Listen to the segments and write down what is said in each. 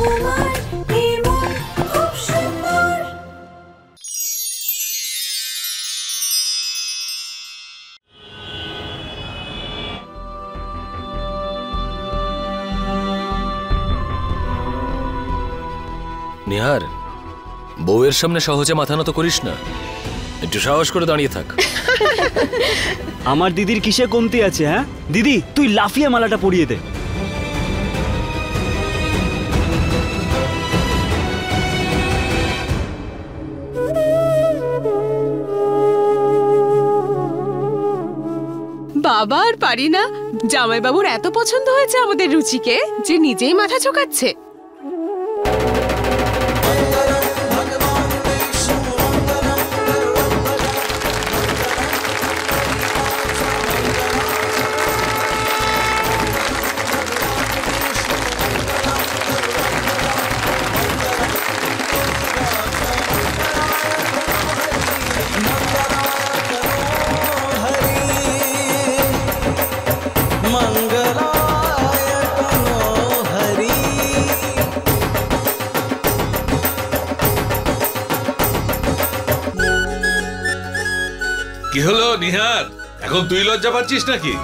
বৌমার এই মন খুব সুন্দর। নিহার, বউয়ের সামনে সহজে মাথা নত করিস না, একটু সাহস করে দাঁড়িয়ে থাক। আমার দিদির কিসে কমতি আছে? হ্যাঁ দিদি, তুই লাফিয়ে মালাটা পরিয়ে দে। বাবা আর পারি না, জামাইবাবুর এত পছন্দ হয়েছে আমাদের রুচিকে যে নিজেই মাথা ঝোঁকাচ্ছে। কি হলো নিহার, এখন তুই লজ্জা পাচ্ছিস নাকি?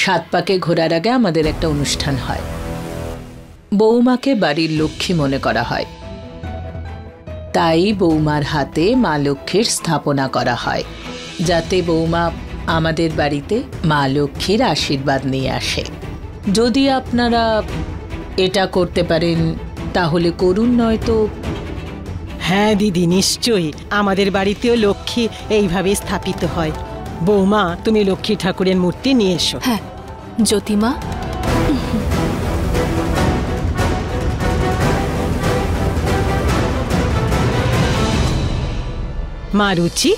সাত পাকে ঘোরার আগে আমাদের একটা অনুষ্ঠান হয়। বৌমাকে বাড়ির লক্ষ্মী মনে করা হয়, তাই বৌমার হাতে মা লক্ষ্মীর স্থাপনা করা হয়, যাতে বৌমা আমাদের বাড়িতে মা লক্ষ্মীর আশীর্বাদ নিয়ে আসে। যদি আপনারা এটা করতে পারেন তাহলে করুন, নয়তো। হ্যাঁ দিদি, নিশ্চয়ই। আমাদের বাড়িতেও লক্ষ্মী এইভাবে স্থাপিত হয়। বৌমা, তুমি লক্ষ্মী ঠাকুরের মূর্তি নিয়ে এসো। হ্যাঁ জ্যোতিমা। মা রুচি,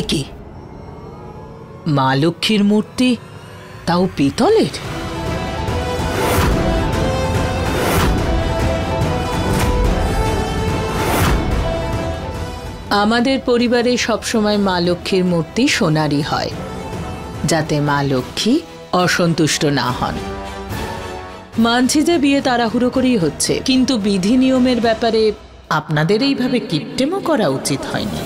একি মা লক্ষ্মীর মূর্তি, তাও পিতলের? আমাদের পরিবারে সবসময় মা লক্ষ্মীর মূর্তি সোনারই হয়, যাতে মা লক্ষ্মী অসন্তুষ্ট না হন। মানছি যে বিয়ে তাড়াহুড়ো করেই হচ্ছে, কিন্তু বিধি নিয়মের ব্যাপারে আপনাদের এইভাবে কিপটেমো করা উচিত হয়নি।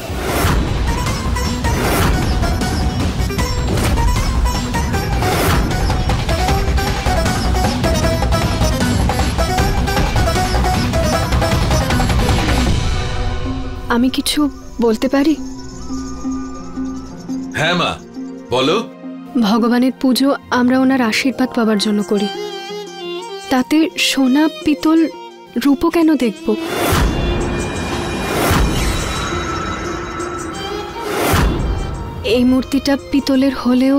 আমি কিছু বলতে পারি? হ্যাঁ মা, বলো। ভগবানের পুজো আমরা ওনার আশীর্বাদ পাওয়ার জন্য করি, তাতে সোনা পিতল রূপো কেন দেখব? এই মূর্তিটা পিতলের হলেও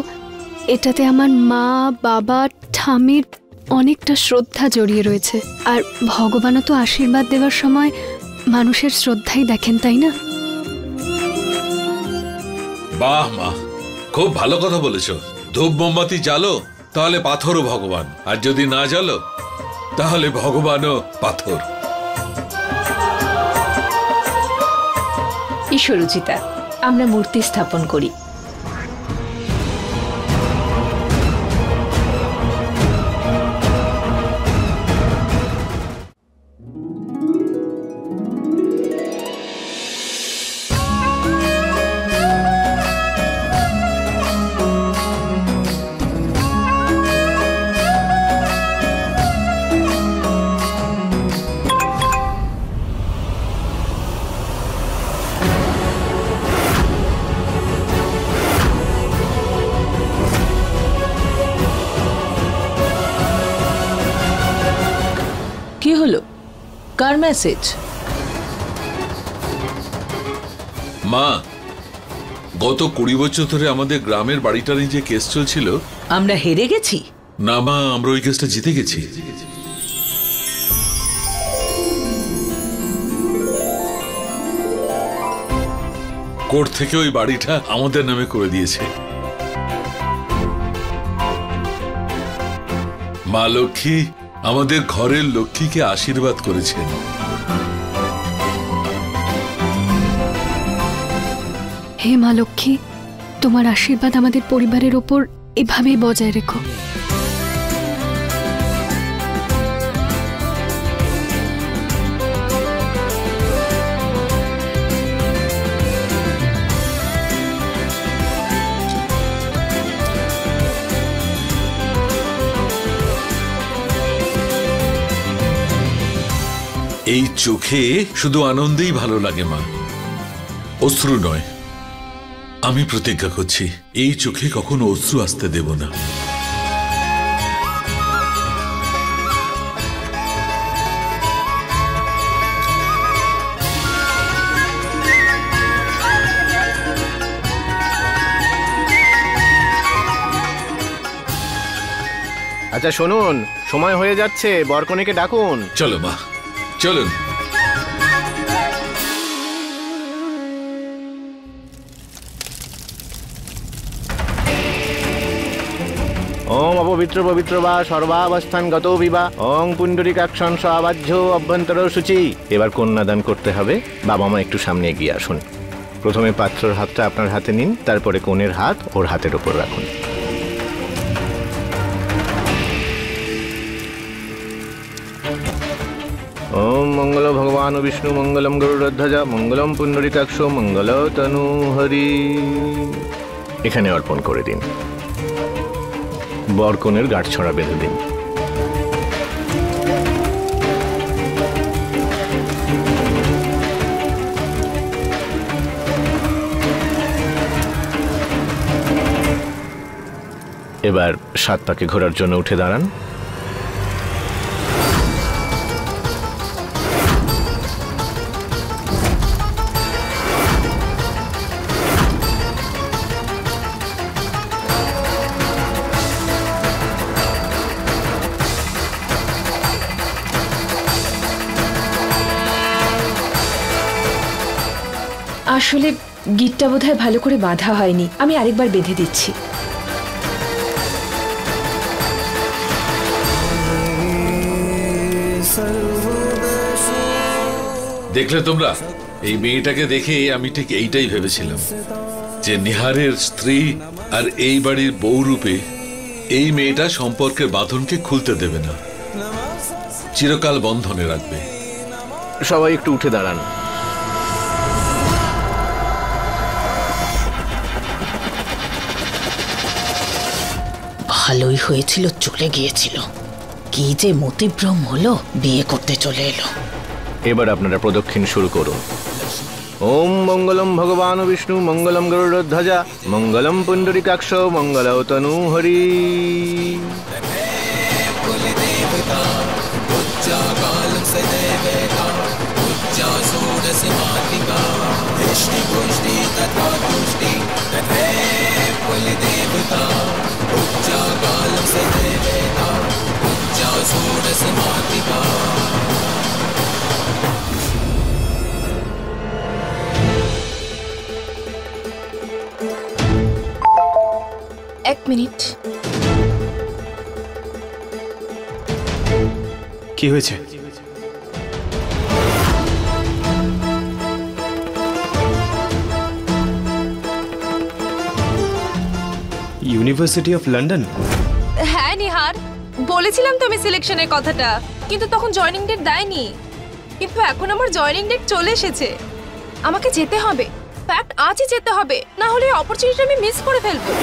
এটাতে আমার মা, বাবা, ঠামির অনেকটা শ্রদ্ধা জড়িয়ে রয়েছে। আর ভগবানও তো আশীর্বাদ দেওয়ার সময় মানুষের শ্রদ্ধাই দেখেন, তাই না? বাহ মা, খুব ভালো কথা বলেছো। ধূপ মোমবাতি জ্বালো, তাহলে পাথরও ভগবান, আর যদি না জ্বালো তাহলে ভগবানও পাথর। ঈশ্বরুচিতা, আমরা মূর্তি স্থাপন করি। কি হলো? কার মেসেজ? মা, গত 20 বছর ধরে আমাদের গ্রামের বাড়িটা নিয়ে যে কেস চলছিল, আমরা হেরে গেছি? না মা, আমরা ওই কেসটা জিতে গেছি। কোর্ট থেকে ওই বাড়িটা আমাদের নামে করে দিয়েছে। মা লক্ষ্মী আমাদের ঘরের লক্ষ্মীকে আশীর্বাদ করেছেন। হে মা লক্ষ্মী, তোমার আশীর্বাদ আমাদের পরিবারের ওপর এভাবেই বজায় রেখো। এই চোখে শুধু আনন্দেই ভালো লাগে মা, অশ্রু নয়। আমি প্রতিজ্ঞা করছি এই চোখে কখনো অশ্রু আসতে দেব না। আচ্ছা শুনুন, সময় হয়ে যাচ্ছে, বরকনেকে ডাকুন। চলো মা, চলুন। ওম অপবিত্র পবিত্র বা সর্বাবস্থান গত বিবা ওং পুণ্ডরিকাক্ষণ স্বাবাহ্য অভ্যন্তর সূচি। এবার কন্যাদান করতে হবে। বাবা মা একটু সামনে এগিয়ে আসুন। প্রথমে পাত্রর হাতটা আপনার হাতে নিন, তারপরে কনের হাত ওর হাতের ওপর রাখুন। ওম মঙ্গল ভগবান বিষ্ণু মঙ্গলম গরুড়ধ্বজ মঙ্গলম পুণ্ডরিকাক্ষ মঙ্গল তনু হরি। এখানে অর্পণ করে দিন। বরকনের গাঁটছড়া বেঁধে দিন। এবার 7 পাকে ঘোরার জন্য উঠে দাঁড়ান। আসলে গিটটা বোধহয় ভালো করে বাঁধা হয়নি, আমি আরেকবার বেঁধে দিচ্ছি। দেখলে তোমরা, এই মেয়েটাকে দেখে আমি ঠিক এইটাই ভেবেছিলাম যে নিহারের স্ত্রী আর এই বাড়ির বউ রূপে এই মেয়েটা সম্পর্কের বাঁধনকে খুলতে দেবে না, চিরকাল বন্ধনে রাখবে। সবাই একটু উঠে দাঁড়ান। ভালোই হয়েছিল চলে গিয়েছিল, কি যে মতিভ্রম হলো, বিয়ে করতে চলে এলো। এবার আপনারা প্রদক্ষিণ শুরু করুন। ওম মঙ্গলম ভগবান বিষ্ণু মঙ্গলম গরুড়ধ্বজ মঙ্গলম পুণ্ডরিকাক্ষ মঙ্গল তনু হরি। এক মিনিট। কি হয়েছে? University of London? হ্যাঁ নিহার, বলেছিলাম তো আমি সিলেকশনের কথাটা, কিন্তু তখন জয়েনিং ডেট দেয়নি। কিন্তু এখন আমার জয়েনিং ডেট চলে এসেছে, আমাকে যেতে হবে। ফ্যাক্ট আজই যেতে হবে, না হলে অপরচুনিটি আমি মিস করে ফেলবো।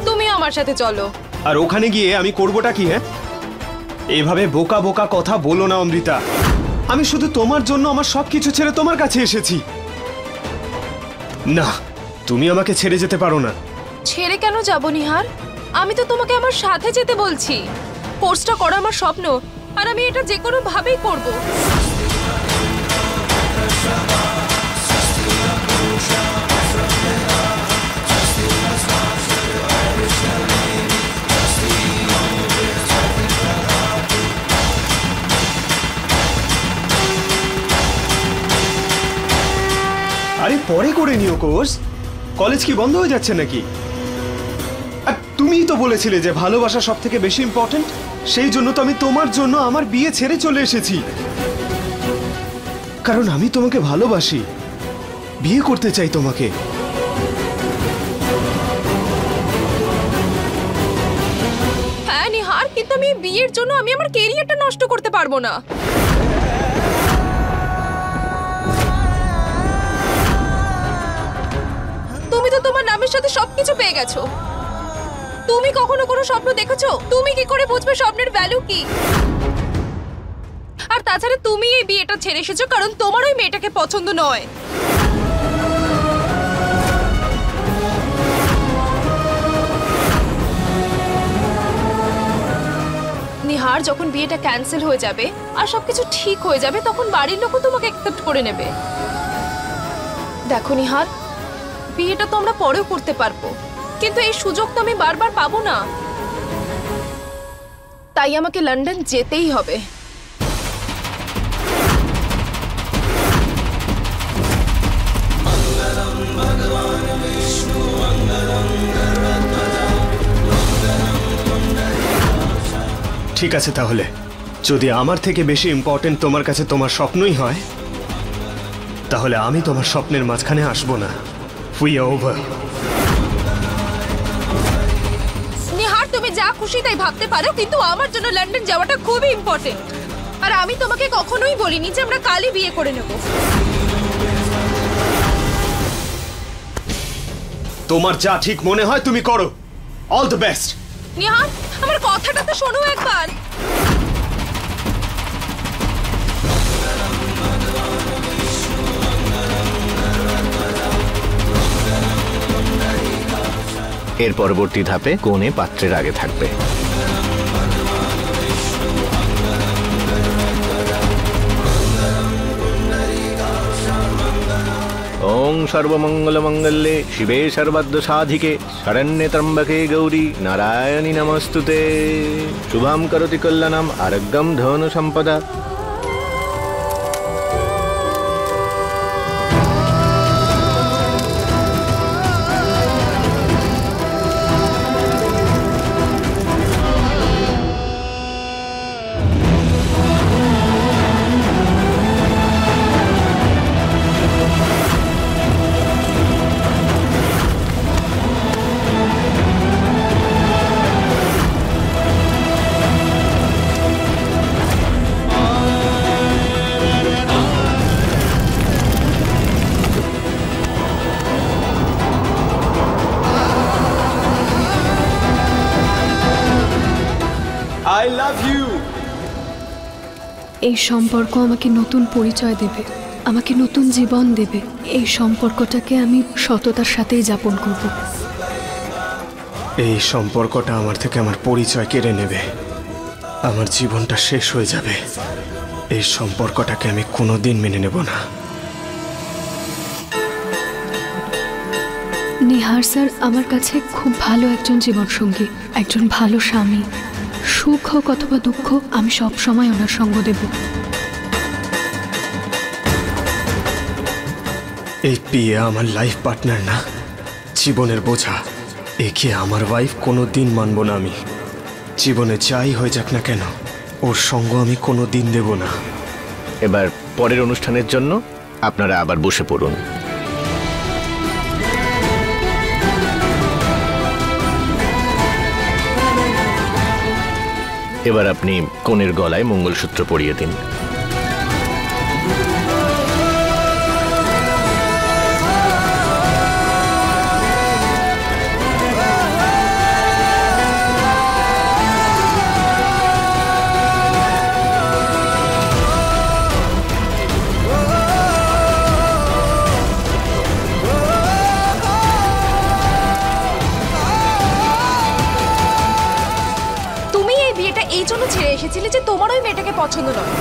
তুমি আমার সাথে চলো। আর ওখানে গিয়ে আমি করবোটা কি? হ্যাঁ, এভাবে বোকা বোকা কথা বলো না অমৃতা। আমি শুধু তোমার জন্য আমার সবকিছু ছেড়ে তোমার কাছে এসেছি। না, তুমি আমাকে ছেড়ে যেতে পারো না। ছেড়ে কেন যাব নিহার? আমি তো তোমাকে আমার সাথে যেতে বলছি। কোর্সটা করা আমার স্বপ্ন, আর আমি এটা যে কোনো ভাবেই করব। আরে পরে করে নিও কোর্স, কলেজ কি বন্ধ হয়ে যাচ্ছে নাকি? আর তুমিই তো বলেছিলে যে ভালোবাসা সব থেকে বেশি ইম্পর্টেন্ট। সেই জন্য তো আমি তোমার জন্য আমার বিয়ে ছেড়ে চলে এসেছি, কারণ আমি তোমাকে ভালোবাসি, বিয়ে করতে চাই তোমাকে। হ্যাঁ নিহার, কিন্তু আমি বিয়ের জন্য আমি আমার ক্যারিয়ারটা নষ্ট করতে পারবো না। তুমি তো তোমার নামের সাথে সবকিছু পেয়ে গেছো। তুমি কখনো কোনো স্বপ্ন দেখেছো? তুমি কি করে বুঝবে স্বপ্নের ভ্যালু কি? আর তাছাড়া তুমি এই বিয়েটা ছেড়ে এসেছো কারণ তোমার ওই মেয়েটাকে পছন্দ নয়। নিহার, যখন বিয়েটা ক্যান্সেল হয়ে যাবে আর সবকিছু ঠিক হয়ে যাবে, তখন বাড়ির লোকও তোমাকে অ্যাকসেপ্ট করে নেবে। দেখো নিহার, বিয়েটা তো আমরা পরেও করতে পারবো, কিন্তু এই সুযোগ তো আমি বারবার পাবো না। তাই আমাকে লন্ডন যেতেই হবে। ঠিক আছে, তাহলে যদি আমার থেকে বেশি ইম্পর্টেন্ট তোমার কাছে তোমার স্বপ্নই হয়, তাহলে আমি তোমার স্বপ্নের মাঝখানে আসবো না। We are over. নিহার, তুমি যা খুশি তাই ভাবতে পারো, কিন্তু আমার জন্য লন্ডন যাওয়াটা খুবই ইম্পর্টেন্ট। আর আমি তোমাকে কখনোই বলিনি যে আমরা কালই বিয়ে করে নেব। তোমার যা ঠিক মনে হয় তুমি করো। All the best. নিহার, আমার কথাটা তো শোনো একবার। এর পরবর্তী ধাপে কনে পাত্রের আগে থাকবে। ওং সর্বমঙ্গল মঙ্গলে শিবে সর্বার্থ সাধিকে শরণ্যে ত্র্যম্বকে গৌরী নারায়ণী নমস্তুতে। শুভম করোতি কল্যাণম আরোগ্যম ধনু সম্পদা। I love you. এই সম্পর্ক আমাকে নতুন পরিচয় দেবে, আমাকে নতুন জীবন দেবে। এই সম্পর্কটাকে আমি সততার সাথেই যাপন করব। এই সম্পর্কটা আমার থেকে আমার পরিচয় কেড়ে নেবে, আমার জীবনটা শেষ হয়ে যাবে। এই সম্পর্কটাকে আমি কোনোদিন মেনে নেব না। নিহার স্যার আমার কাছে খুব ভালো একজন জীবনসঙ্গী, একজন ভালো স্বামী। সুখ হোক অথবা দুঃখ, আমি সব সময় ওনার সঙ্গ দেব। এই পিয়া আমার লাইফ পার্টনার না, জীবনের বোঝা। একে আমার ওয়াইফ কোনো দিন মানব না আমি। জীবনে যাই হয়ে যাক না কেন, ওর সঙ্গ আমি কোনো দিন দেব না। এবার পরের অনুষ্ঠানের জন্য আপনারা আবার বসে পড়ুন। এবার আপনি কনের গলায় মঙ্গলসূত্র পরিয়ে দিন। চাইলে যে তোমার ওই মেয়েটাকে পছন্দ নয়।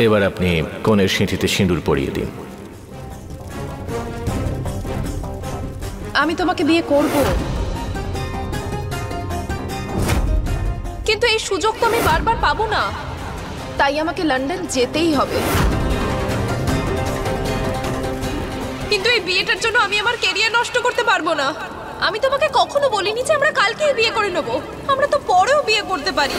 এবার আপনি কনের সিঁথিতে সিঁদুর পরিয়ে দিন। আমি তোমাকে বিয়ে করব, কিন্তু এই সুযোগ তো আমি বারবার পাবো না, তাই আমাকে লন্ডন যেতেই হবে। কিন্তু এই বিয়েটার জন্য আমি আমার ক্যারিয়ার নষ্ট করতে পারবো না। আমি তোমাকে কখনো বলিনি যে আমরা কালকেই বিয়ে করে নেব, আমরা তো পরেও বিয়ে করতে পারি।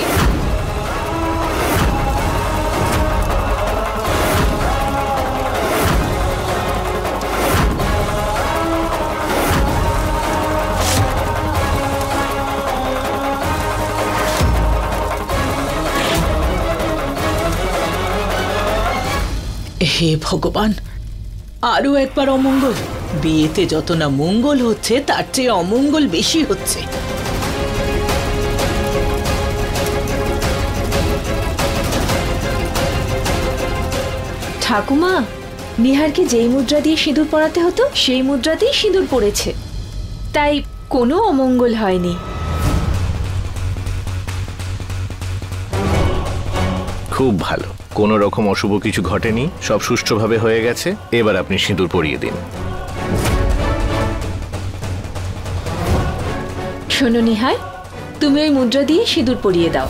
হে ভগবান, আরো একবার অমঙ্গল। বিয়েতে যত না মঙ্গল হচ্ছে তার চেয়ে অমঙ্গল বেশি হচ্ছে। ঠাকুমা, নিহারকে যেই মুদ্রা দিয়ে সিঁদুর পরাতে হতো সেই মুদ্রাতেই সিঁদুর পড়েছে, তাই কোনো অমঙ্গল হয়নি। খুব ভালো, কোনো রকম অশুভ কিছু ঘটেনি, সব সুষ্ঠুভাবে হয়ে গেছে। এবার আপনি সিঁদুর পরিয়ে দিন। শোনো নিহার, তুমি ওই মুদ্রা দিয়ে সিঁদুর পরিয়ে দাও।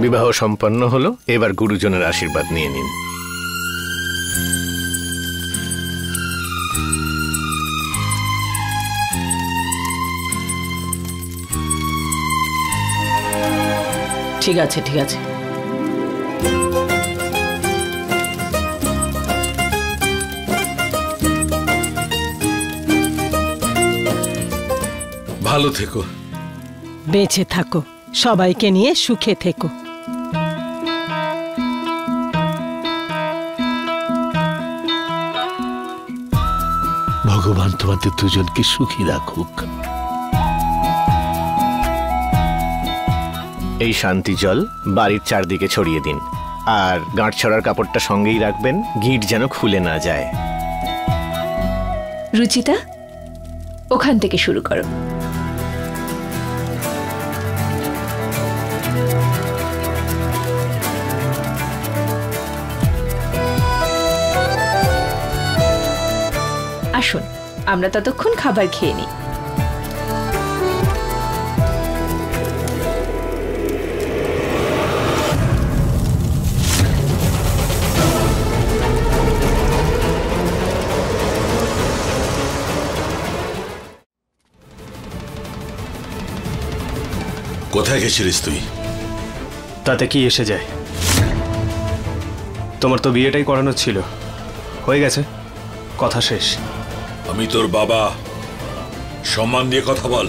বিবাহ সম্পন্ন হলো, এবার গুরুজনের আশীর্বাদ নিয়ে নিন। ঠিক আছে, ঠিক আছে। ভালো থেকো। বেঁচে থাকো, সবাইকে নিয়ে সুখে থেকো। ভগবান তোমাদের দুজনকে সুখী রাখুক। এই শান্তি জল বাড়ির চারদিকে ছড়িয়ে দিন, আর গাঁট ছড়ার কাপড়টা সঙ্গেই রাখবেন, গিঁট যেন খুলে না যায়। রুচিতা, ওখান থেকে শুরু করো। আসুন, আমরা ততক্ষণ খাবার খেয়ে নিই। কোথায় গেছিলিস তুই? তাতে কি এসে যায়? তোমার তো বিয়েটাই করানো ছিল, হয়ে গেছে, কথা শেষ। আমি তোর বাবা, সম্মান দিয়ে কথা বল।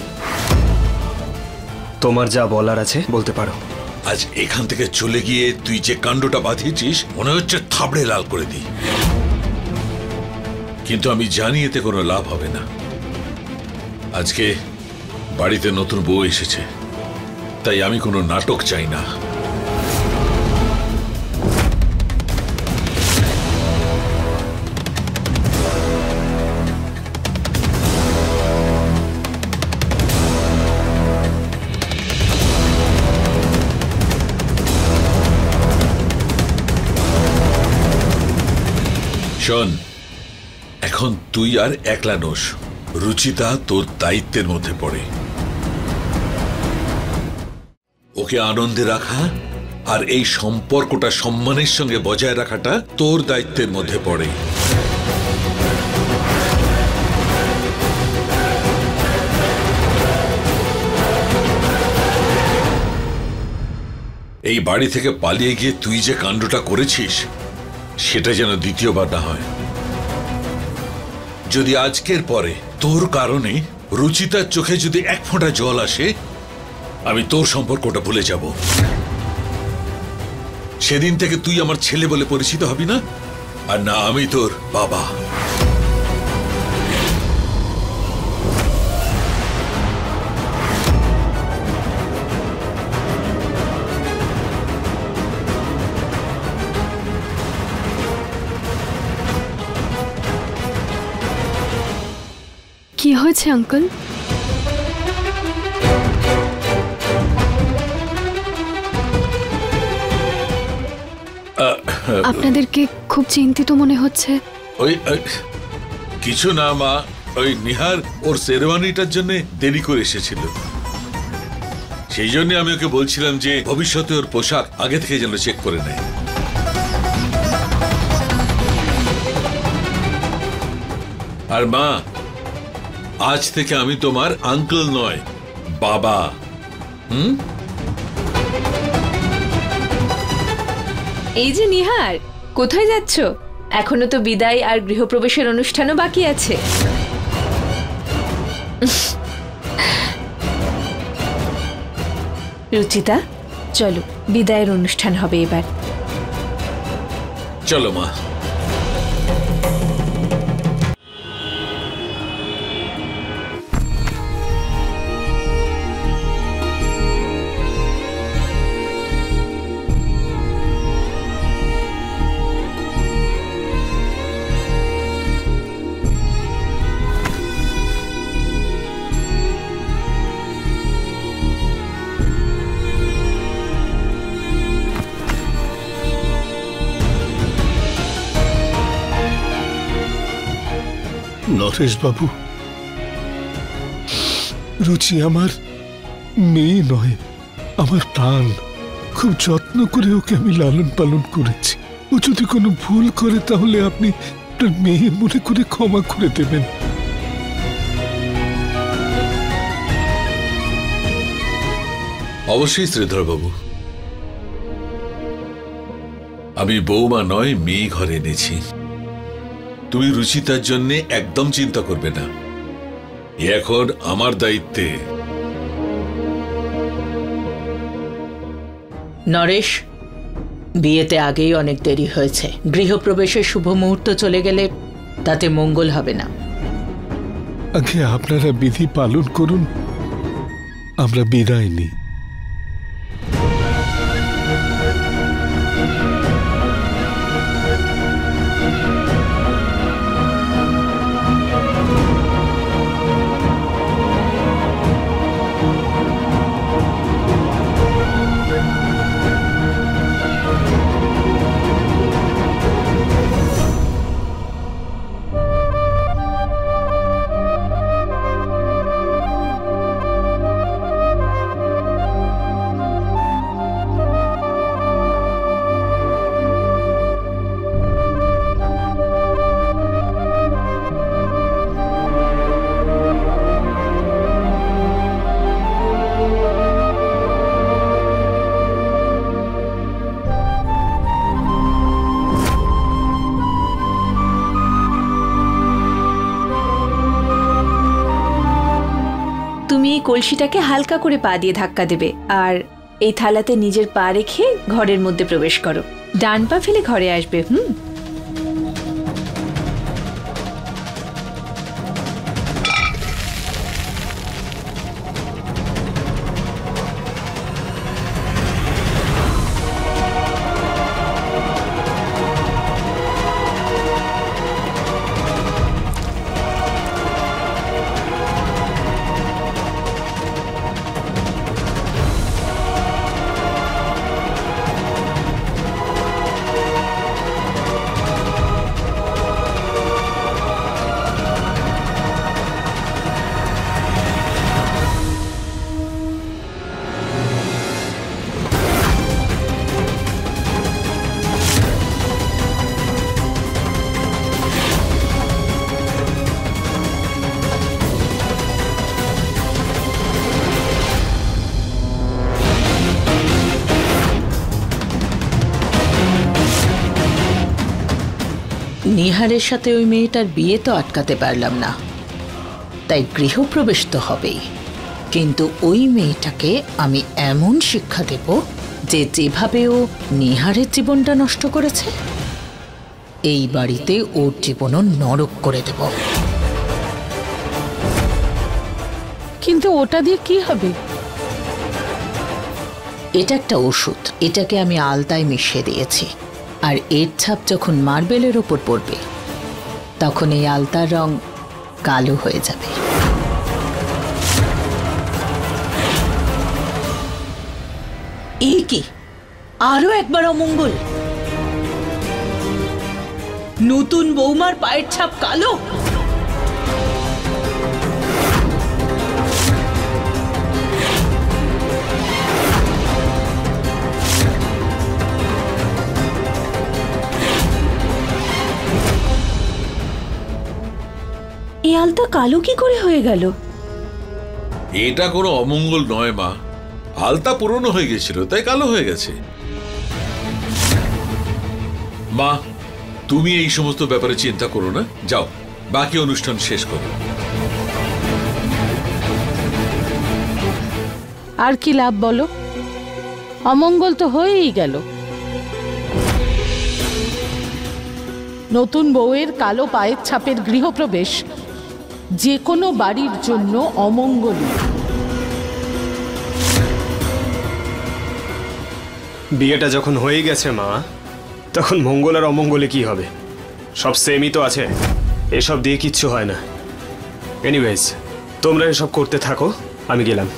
তোমার যা বলার আছে বলতে পারো। আজ এখান থেকে চলে গিয়ে তুই যে কাণ্ডটা বাঁধিয়েছিস মনে হচ্ছে থাবড়ে লাল করে দিই, কিন্তু আমি জানি এতে কোনো লাভ হবে না। আজকে বাড়িতে নতুন বউ এসেছে, তাই আমি কোনো নাটক চাই না। শোন, এখন তুই আর একলা নোস, রুচিতা তোর দায়িত্বের মধ্যে পড়ে। ওকে আনন্দে রাখা আর এই সম্পর্কটা সম্মানের সঙ্গে বজায় রাখাটা তোর দায়িত্বের মধ্যে পড়ে। এই বাড়ি থেকে পালিয়ে গিয়ে তুই যে কাণ্ডটা করেছিস সেটা যেন দ্বিতীয়বার না হয়। যদি আজকের পরে তোর কারণে রুচিতার চোখে যদি এক ফোঁটা জল আসে, আমি তোর সম্পর্কটা ভুলে যাব। সেদিন থেকে তুই আমার ছেলে বলে পরিচিত হবি না, আর না আমি তোর বাবা। কি হয়েছে আঙ্কেল? আপনাদেরকে খুব চিন্তিত মনে হচ্ছে। ওই কিছু না মা, ওই নিহার ওর শেরওয়ানিটার জন্য দেরি করে এসেছিল, সেই জন্য আমি ওকে বলছিলাম যে ভবিষ্যতে ওর পোশাক আগে থেকে যেন চেক করে নেয়। আর মা, আজ থেকে আমি তোমার আঙ্কেল নয়, বাবা। এই যে নিহার, কোথায় যাচ্ছ? এখনো তো বিদায় আর গৃহপ্রবেশের অনুষ্ঠানও বাকি আছে। রুচিতা, চলো, বিদায়ের অনুষ্ঠান হবে এবার। চলো মা। নরেশ বাবু, রুচি আমার মেয়ে নয়, আমার প্রাণ। খুব যত্ন করে ওকে আমি লালন পালন করেছি। ও যদি কোনো ভুল করে তাহলে আপনি আপনার মেয়ে মনে করে ক্ষমা করে দেবেন। অবশ্যই শ্রীধর বাবু, আমি বৌমা নয় মেয়ে ঘরে এনেছি। তুমি রুচিতার জন্য একদম চিন্তা করবে না, এখন আমার দায়িত্বে। নরেশ, বিয়েতে আগেই অনেক দেরি হয়েছে। গৃহপ্রবেশের শুভ মুহূর্ত চলে গেলে তাতে মঙ্গল হবে না। আগে আপনারা বিধি পালন করুন, আমরা বিদায় নিই। তুমি এই কলসিটাকে হালকা করে পা দিয়ে ধাক্কা দেবে আর এই থালাতে নিজের পা রেখে ঘরের মধ্যে প্রবেশ করো। ডান পা ফেলে ঘরে আসবে। নিহারের সাথে ওই মেয়েটার বিয়ে তো আটকাতে পারলাম না, তাই গৃহপ্রবেশ তো হবেই। কিন্তু ওই মেয়েটাকে আমি এমন শিক্ষা দেব যে যেভাবে ও নিহারের জীবনটা নষ্ট করেছে, এই বাড়িতে ওর জীবনও নরক করে দেব। কিন্তু ওটা দিয়ে কি হবে? এটা একটা ওষুধ, এটাকে আমি আলতায় মিশিয়ে দিয়েছি, আর এর ছাপ যখন মার্বেলের ওপর পড়বে তখন এই আলতার রং কালো হয়ে যাবে। এই কি আরো একবার অমঙ্গল? নতুন বৌমার পায়ের ছাপ কালো? এই আলতা কালো কি করে হয়ে গেল? এটা কোনো অমঙ্গল নয় মা, আলতা পুরনো হয়ে গেছিল তাই কালো হয়ে গেছে। মা, তুমি এই সমস্ত ব্যাপারে চিন্তা করো না, যাও বাকি অনুষ্ঠান শেষ করো। আর কি লাভ বলো? অমঙ্গল তো হয়েই গেল। নতুন বউয়ের কালো পায়ের ছাপের গৃহপ্রবেশ যে কোনো বাড়ির জন্য অমঙ্গলই। বিয়েটা যখন হয়ে গেছে মা, তখন মঙ্গল আর অমঙ্গলে কি হবে? সব সেমই তো আছে, এসব দিয়ে কিচ্ছু হয় না। এনিওয়েজ, তোমরা এসব করতে থাকো, আমি গেলাম।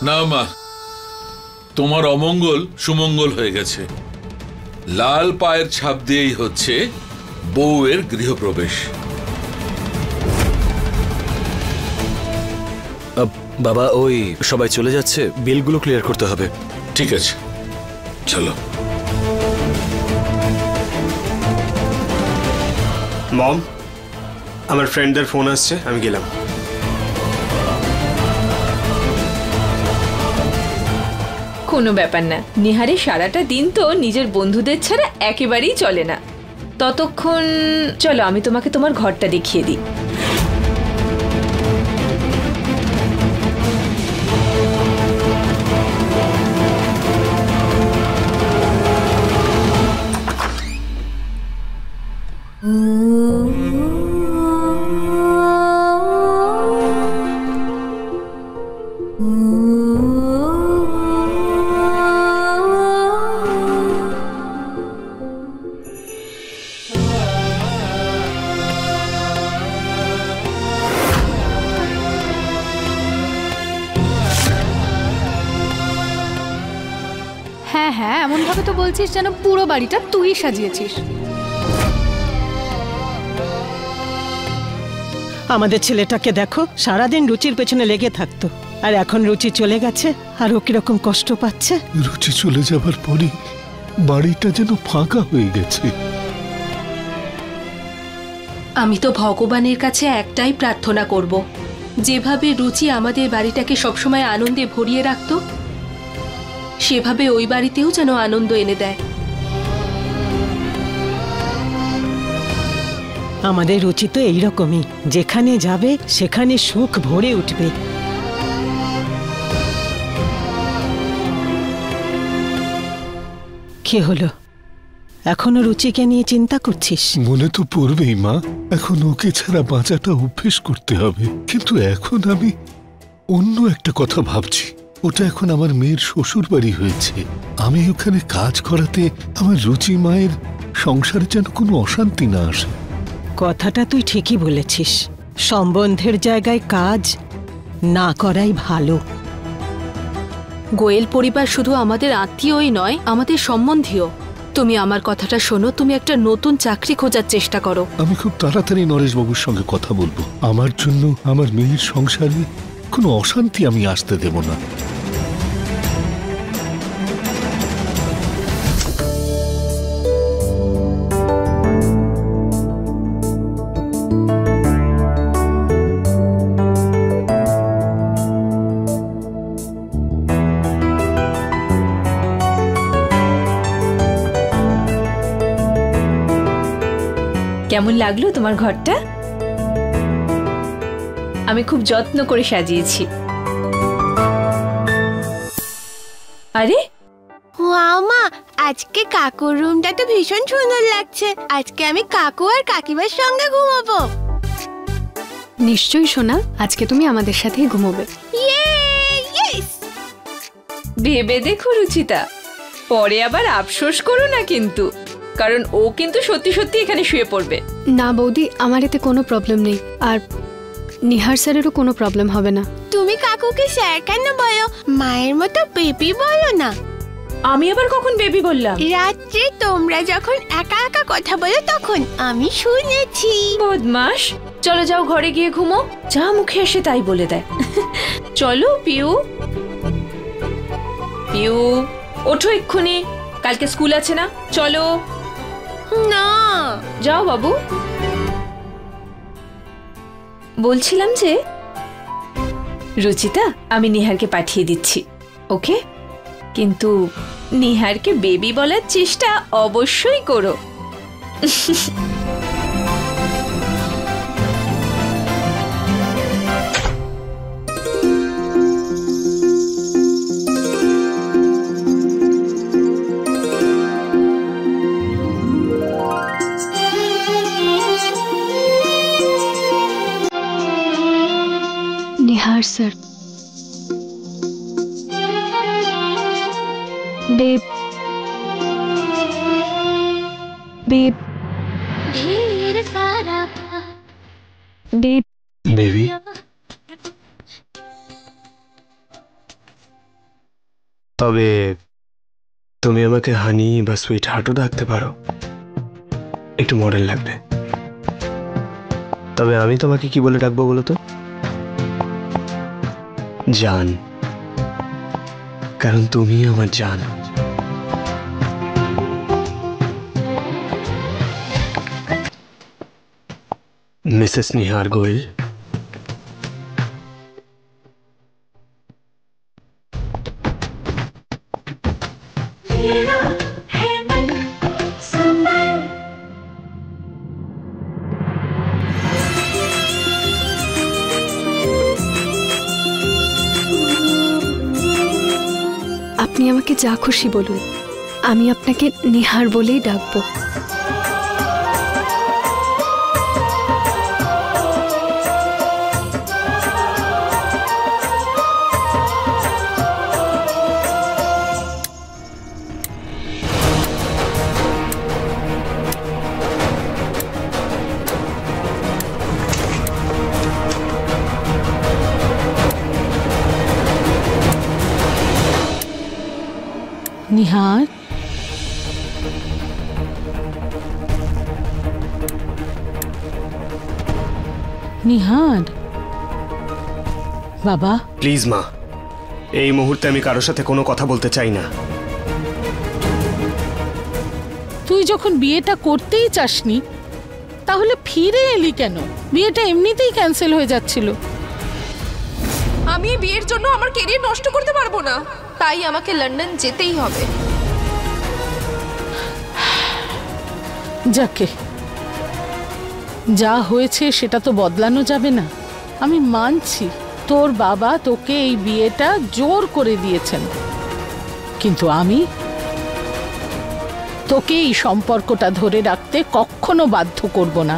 না মা, তোমার অমঙ্গল সুমঙ্গল হয়ে গেছে। লাল পায়ের ছাপ দিয়েই হচ্ছে বউয়ের গৃহপ্রবেশ। বাবা, ওই সবাই চলে যাচ্ছে, বিলগুলো ক্লিয়ার করতে হবে। ঠিক আছে, চলো। মম, আমার ফ্রেন্ডদের ফোন আসছে, আমি গেলাম। কোনো ব্যাপার না, নিহারে সারাটা দিন তো নিজের বন্ধুদের ছাড়া একেবারেই চলে না। ততক্ষণ চলো আমি তোমাকে তোমার ঘরটা দেখিয়ে দিই। হ্যাঁ হ্যাঁ, এমন ভাবে তো বলছিস যেন পুরো বাড়িটা তুই সাজিয়েছিস। আমাদের ছেলেটাকে দেখো, সারাদিন রুচির পেছনে লেগে থাকতো, আর এখন রুচি চলে গেছে আর ও কিরকম কষ্ট পাচ্ছে। রুচি চলে যাবার পরে বাড়িটা যেন ফাঁকা হয়ে গেছে। আমি তো ভগবানের কাছে একটাই প্রার্থনা করব, যেভাবে রুচি আমাদের বাড়িটাকে সবসময় আনন্দে ভরিয়ে রাখত, সেভাবে ওই বাড়িতেও যেন আনন্দ এনে দেয়। আমাদের রুচি তো এইরকমই, যেখানে যাবে সেখানে সুখ ভরে উঠবে। কি হলো, এখনো রুচিকে নিয়ে চিন্তা করছিস? মনে তো পড়বেই মা, এখন ওকে ছাড়া বাঁচাটা অভ্যেস করতে হবে। কিন্তু এখন আমি অন্য একটা কথা ভাবছি। ওটা এখন আমার মেয়ের শ্বশুর বাড়ি হয়েছে, আমি ওখানে কাজ করাতে আমার রুচি মায়ের সংসারে যেন কোনো অশান্তি না আসে। কথাটা তুই ঠিকই বলেছিস, সম্বন্ধের জায়গায় কাজ না করাই ভালো। গোয়েল পরিবার শুধু আমাদের আত্মীয়ই নয়, আমাদের সম্বন্ধীয়। তুমি আমার কথাটা শোনো, তুমি একটা নতুন চাকরি খোঁজার চেষ্টা করো। আমি খুব তাড়াতাড়ি নরেশবাবুর সঙ্গে কথা বলবো। আমার জন্য আমার মেয়ের সংসারে কোনো অশান্তি আমি আসতে দেব না। কেমন লাগলো তোমার ঘরটা? আমি খুব যত্ন করে সাজিয়েছি। আরে ওয়াও মা, আজকে কাকুর রুমটা তো ভীষণ সুন্দর লাগছে। আজকে আমি কাকু আর কাকিমার সঙ্গে ঘুমাবো। নিশ্চয়ই সোনা, আজকে তুমি আমাদের সাথেই ঘুমোবে। ভেবে দেখো রুচিতা, পরে আবার আফসোস করো না কিন্তু, কারণ ও কিন্তু সত্যি সত্যি এখানে শুয়ে পড়বে। না বৌদি, আমার এতে কোনো প্রবলেম নেই, আর নিহার স্যারেরও কোনো প্রবলেম হবে না। তুমি কাকুকে স্যার কেন বলো? মায়ের মতো বেবি বলো না। আমি আবার কখন বেবি বললাম? রাত্রে তোমরা যখন একা একা কথা বলো তখন আমি শুনেছি। বদমাস, চলো যাও ঘরে গিয়ে ঘুমো, যা মুখে আসে তাই বলে দেয়। চলো পিউ, পিউ ওঠো এক্ষুনি, কালকে স্কুল আছে না? চলো। না যাও বাবু। বলছিলাম যে রুচিতা, আমি নিহারকে পাঠিয়ে দিচ্ছি, ওকে? কিন্তু নিহারকে বেবি বলার চেষ্টা অবশ্যই করো। Nihar sir, babe babe babe baby, তবে তুমি আমাকে হানি বা সুইট হার্টও ডাকতে পারো, একটু মডেল লাগবে। তবে আমি তোমাকে কি বলে ডাকবো বলো তো? জান, কারণ তুমি আমার জান। মিসেস নিহার গোয়েল, আপনি আমাকে যা খুশি বলুন, আমি আপনাকে নিহার বলেই ডাকবো। নিহার, নিহার বাবা, প্লিজ মা, এই মুহূর্তে আমি কারোর সাথে কোনো কথা বলতে চাই না। তুই যখন বিয়েটা করতেই চাসনি তাহলে ফিরে এলি কেন? বিয়েটা এমনিতেই ক্যান্সেল হয়ে যাচ্ছিল। আমি এই বিয়ের জন্য আমার ক্যারিয়ার নষ্ট করতে পারবো না, তাই আমাকে লন্ডন যেতেই হবে। যাকে যা হয়েছে সেটা তো বদলানো যাবে না। আমি মানছি তোর বাবা তোকে এই বিয়েটা জোর করে দিয়েছেন, কিন্তু আমি তোকে এই সম্পর্কটা ধরে রাখতে কখনো বাধ্য করব না।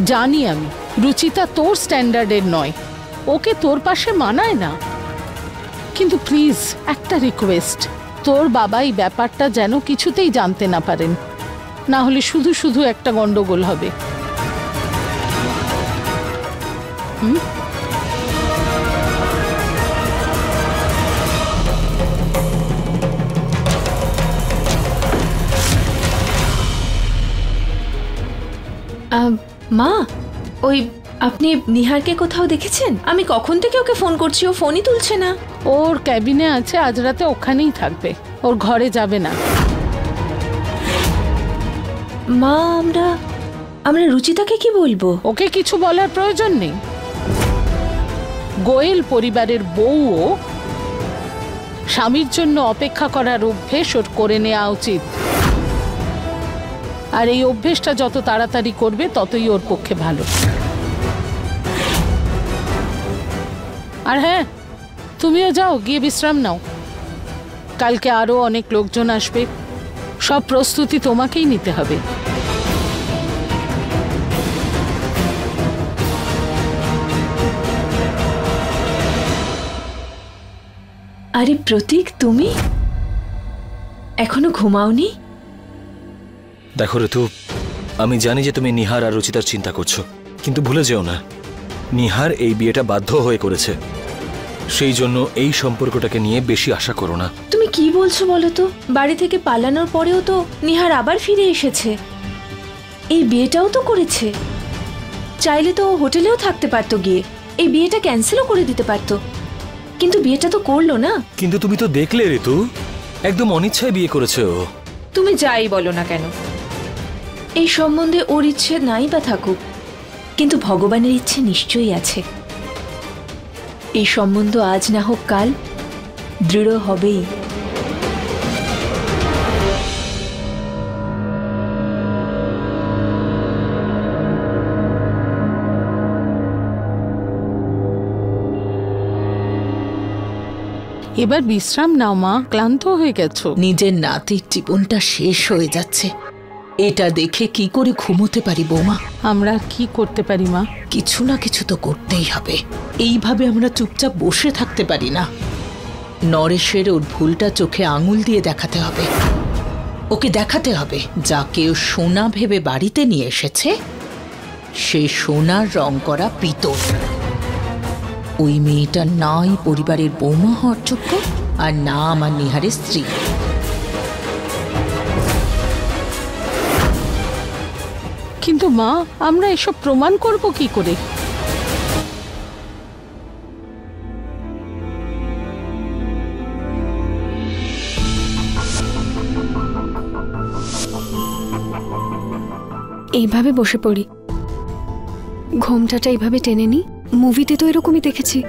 জানি আমি রুচিতা তোর স্ট্যান্ডার্ডের নয়, ওকে তোর পাশে মানায় না। কিন্তু প্লিজ একটা রিকোয়েস্ট, তোর বাবা এই ব্যাপারটা যেন কিছুতেই জানতে না পারেন, না হলে শুধু শুধু একটা গন্ডগোল হবে। মা, ওই আপনি নিহারকে কোথাও দেখেছেন? আমি কখন থেকে ওকে ফোন করছি, ও ফোনই তুলছে না। ওর ক্যাবিনে আছে, আজ রাতে ওখানেই থাকবে, ওর ঘরে যাবে না। মা, আমরা রুচিতাকে কি বলবো? ওকে কিছু বলার প্রয়োজন নেই। গোয়েল পরিবারের বউও স্বামীর জন্য অপেক্ষা করার অভ্যেস ওর করে নেওয়া উচিত। আর এই অভ্যেসটা যত তাড়াতাড়ি করবে ততই ওর পক্ষে ভালো। আর হ্যাঁ, তুমিও যাও, গিয়ে বিশ্রাম নাও। কালকে আরো অনেক লোকজন আসবে, সব প্রস্তুতি তোমাকেই নিতে হবে। আরে প্রতীক, তুমি এখনো ঘুমাওনি? দেখো ঋতু, আমি জানি যে তুমি নিহার আর রুচিতার চিন্তা করছো, কিন্তু ভুলে যেও না, নিহার এই বিয়েটা বাধ্য হয়ে করেছে। সেই জন্য এই সম্পর্কটাকে নিয়ে বেশি আশা করো না। তুমি কি বলছো বলো তো? বাড়ি থেকে পালানোর পরেও তো নিহার আবার ফিরে এসেছে, এই বিয়েটাও তো করেছে। চাইলে তো হোটেলেও থাকতে পারতো, গিয়ে এই বিয়েটা ক্যান্সেলও করে দিতে পারতো, কিন্তু বিয়েটা তো করলো না। কিন্তু তুমি তো দেখলে ঋতু, একদম অনিচ্ছায় বিয়ে করেছে ও। তুমি যাই বলো না কেন, এই সম্বন্ধে ওর ইচ্ছে নাই বা থাকুক, কিন্তু ভগবানের ইচ্ছে নিশ্চয়ই আছে। এই সম্বন্ধ আজ না হোক কাল দৃঢ় হবেই। এবার বিশ্রাম নাও মা, ক্লান্ত হয়ে গেছো। নিজের নাতির জীবনটা শেষ হয়ে যাচ্ছে, এটা দেখে কি করে ঘুমোতে পারি বৌমা? আমরা কি করতে পারি মা? কিছু না কিছু তো করতেই হবে। এইভাবে আমরা চুপচাপ বসে থাকতে পারি না। নরেশের ওর ভুলটা চোখে আঙুল দিয়ে দেখাতে হবে। ওকে দেখাতে হবে যাকে ও সোনা ভেবে বাড়িতে নিয়ে এসেছে সে সোনার রং করা পিতল। ওই মেয়েটা নাই পরিবারের বৌমা হওয়ার যোগ্য, আর না আমার নিহারের স্ত্রী। কিন্তু মা, আমরা এসব প্রমাণ করব কি করে? এইভাবে বসে পড়ি, ঘোমটাটা এইভাবে টেনে নি। মুভিতে তো এরকমই দেখেছি।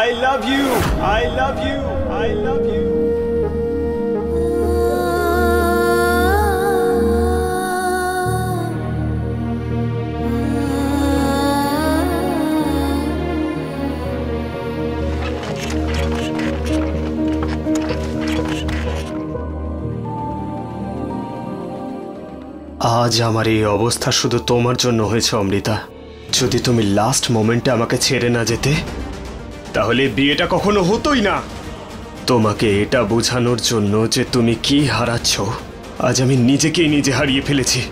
I love you. I love you. I love you. আজ আমার এই অবস্থা শুধু তোমার জন্য হয়েছে অমৃতা। যদি তুমি লাস্ট মোমেন্টে আমাকে ছেড়ে না যেতে তাহলে বিয়েটা কখনো হতোই না। তোমাকে এটা বোঝানোর জন্য যে তুমি কি হারাচ্ছ, আজ আমি নিজেকেই নিজে হারিয়ে ফেলেছি।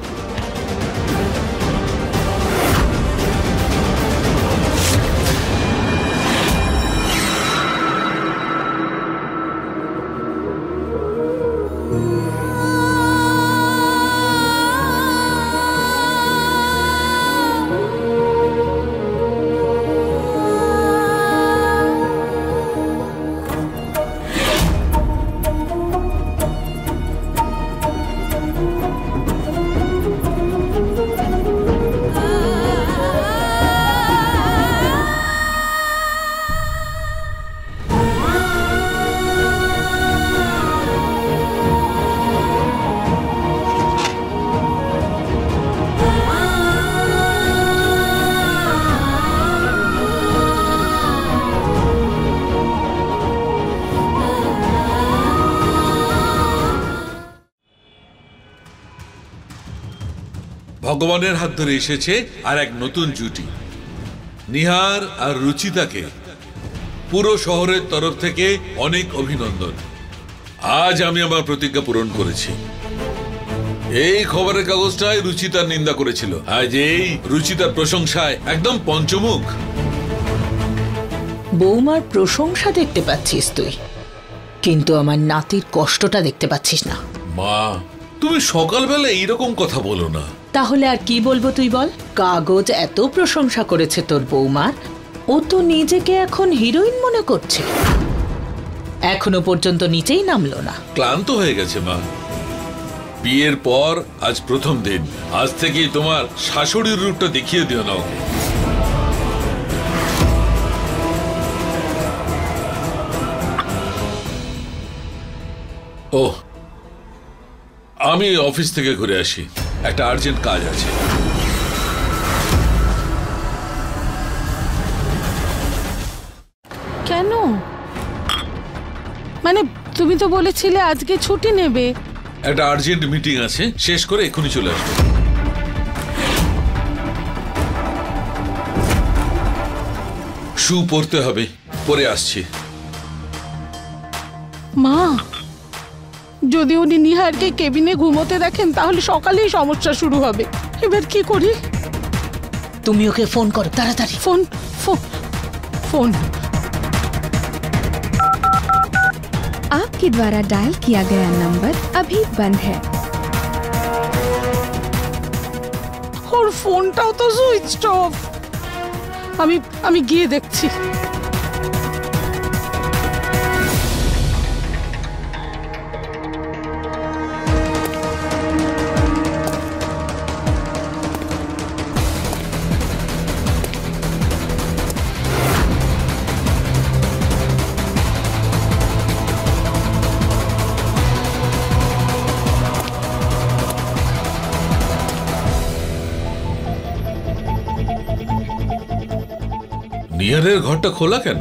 ভগবানের হাত ধরে এসেছে আর এক নতুন জুটি। নিহার আর রুচিতাকে পুরো শহরের তরফ থেকে অনেক অভিনন্দন। আজ আমি আমার প্রতিজ্ঞা পূরণ করেছি। এই খবরের কাগজটাই রুচিতার নিন্দা করেছিল, আজ এই রুচিতার প্রশংসায় একদম পঞ্চমুখ। বৌমার প্রশংসা দেখতে পাচ্ছিস তুই, কিন্তু আমার নাতির কষ্টটা দেখতে পাচ্ছিস না। মা, তুমি সকালবেলা এইরকম কথা বলো না। তাহলে আর কি বলবো তুই বল? কাগজ এত প্রশংসা করেছে তোর বৌমার, ও তো নিজেকে এখন হিরোইন মনে করছে। এখনো পর্যন্ত নিচেই নামলো না। ক্লান্ত হয়ে গেছে মা। বিয়ের পর আজ প্রথম দিন, আজ থেকেই তোমার শাশুড়ির রূপটা দেখিয়ে দিও না ওকে। ও, আমি অফিস থেকে ঘুরে আসি, একটা আর্জেন্ট কাজ আছে। কেন? মানে তুমি তো বলেছিলে আজকে ছুটি নেবে। একটা আর্জেন্ট মিটিং আছে, শেষ করে এক্ষুনি চলে আসবো। শু পরতে হবে, পরে আসছি। মা, যদি উনি নিহারকে কেবিনে ঘুমোতে দেখেন তাহলে সকালেই সমস্যা শুরু হবে। এবার কি করি? তুমি ওকে ফোন করো তাড়াতাড়ি। Phone phone phone. आपके द्वारा डायल किया गया नंबर अभी बंद है। ওর ফোনটাও তো সুইচড অফ। আমি গিয়ে দেখছি। নিহারের ঘরটা খোলা কেন?